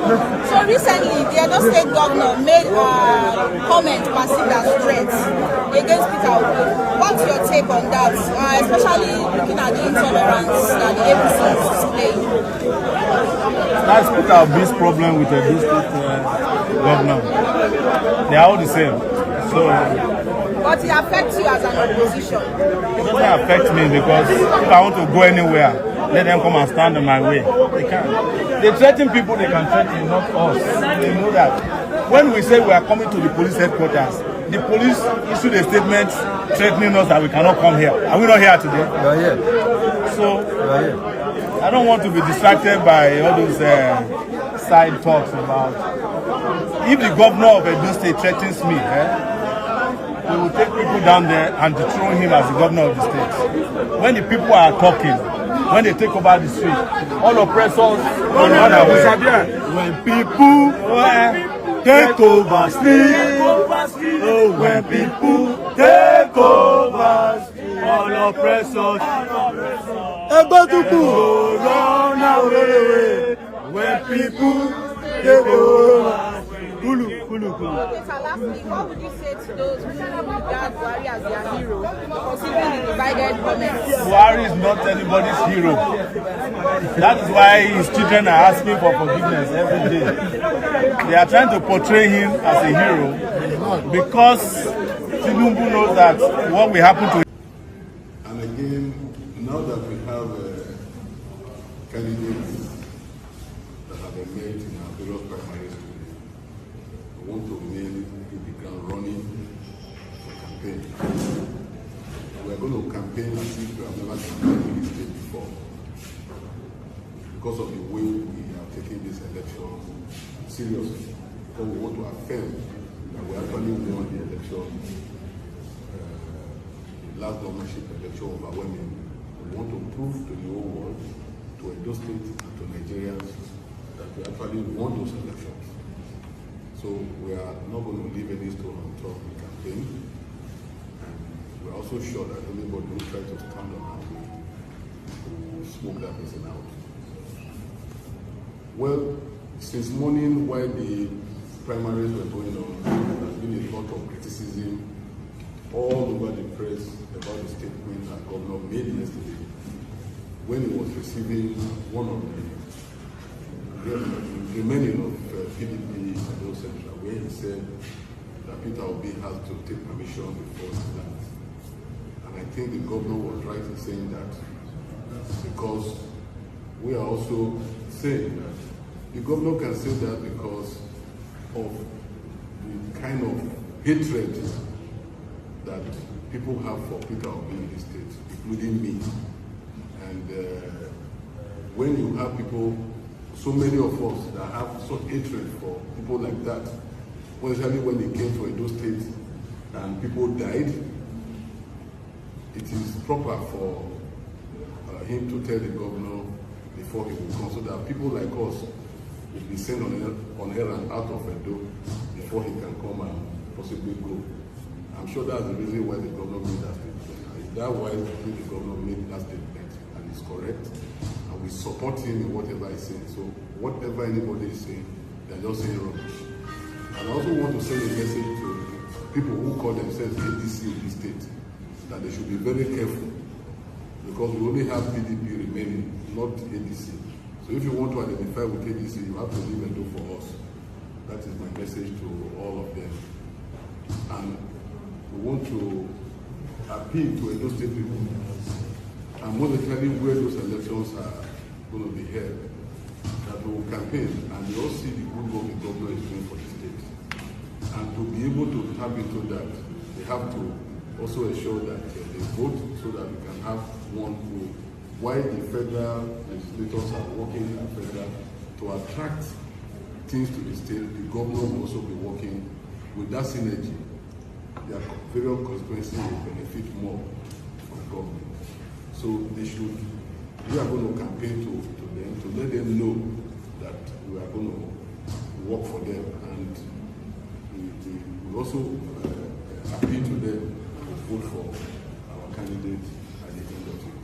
So recently, the Edo State Governor made a comment perceived as threats against Peter Obi. What's your take on that, especially looking at the intolerance that the APC is displaying? That's Peter Obi's problem with the Edo State governor. They are all the same. So, but it affects you as an opposition. It doesn't affect me because if I want to go anywhere, let them come and stand in my way. They can't. They threaten people, they can threaten, not us. They know that. When we say we are coming to the police headquarters, the police issued a statement threatening us that we cannot come here. Are we not here today? We are here. So, I don't want to be distracted by all those side talks about if the governor of Edo State threatens me, we will take people down there and dethrone him as the governor of the state. When the people are talking, when they take over the street, all oppressors will run away. When people take over street, oh, when people take over street, all oppressors run away. When people take over. Okay, so lastly, what would you say to those who regard Buhari as their hero, considering the divided comments? Buhari is not anybody's hero. That is why his children are asking for forgiveness every day. They are trying to portray him as a hero because Tinubu knows that what will happen to him. And again, now that we have candidates that have emerged in our various primaries, I want to remain in the ground running for campaign. We are going to campaign as if we have never campaigned in this state before. Because of the way we are taking this election seriously. Because we want to affirm that we actually won the election, the last governorship election overwhelmingly. We want to prove to the whole world, to Edo State and to Nigerians, that we actually won those elections. So we are not going to leave any stone unturned in the campaign. And we're also sure that anybody who tries to stand on our way will smoke that person out. Well, since morning while the primaries were going on, there has been a lot of criticism all over the press about the statement that Governor made yesterday when he was receiving one of the remaining of PDP Edo Central, where he said that Peter Obi has to take permission before he lands. And I think the governor was right in saying that because we are also saying that the governor can say that because of the kind of hatred that people have for Peter Obi in the state, including me. And when you have people, so many of us that have such hatred for people like that, especially when they came to Edo State and people died, it is proper for him to tell the governor before he will come, so that people like us will be sent on errand out of Edo before he can come and possibly go. I'm sure that's the reason why the governor made that statement. Is that why the governor made that statement, and it's correct, and we support him in whatever he's saying. So whatever anybody is saying, they're just saying rubbish. And I also want to send a message to people who call themselves APC in this state, that they should be very careful, because we only have PDP remaining, not APC. So if you want to identify with APC, you have to leave Edo for us. That is my message to all of them. And we want to appeal to Edo State people, and more especially where those elections are going to be held, that we will campaign and we all see the good work the governor is doing for the state. And to be able to tap into that, they have to also ensure that they vote so that we can have one way. While the federal legislators are working at federal to attract things to the state, the governor will also be working with that synergy. Their various constituencies will benefit more from government. So they should, we are going to campaign to them, to let them know that we are going to work for them, and we also appeal to them to vote for our candidate at the end of the day.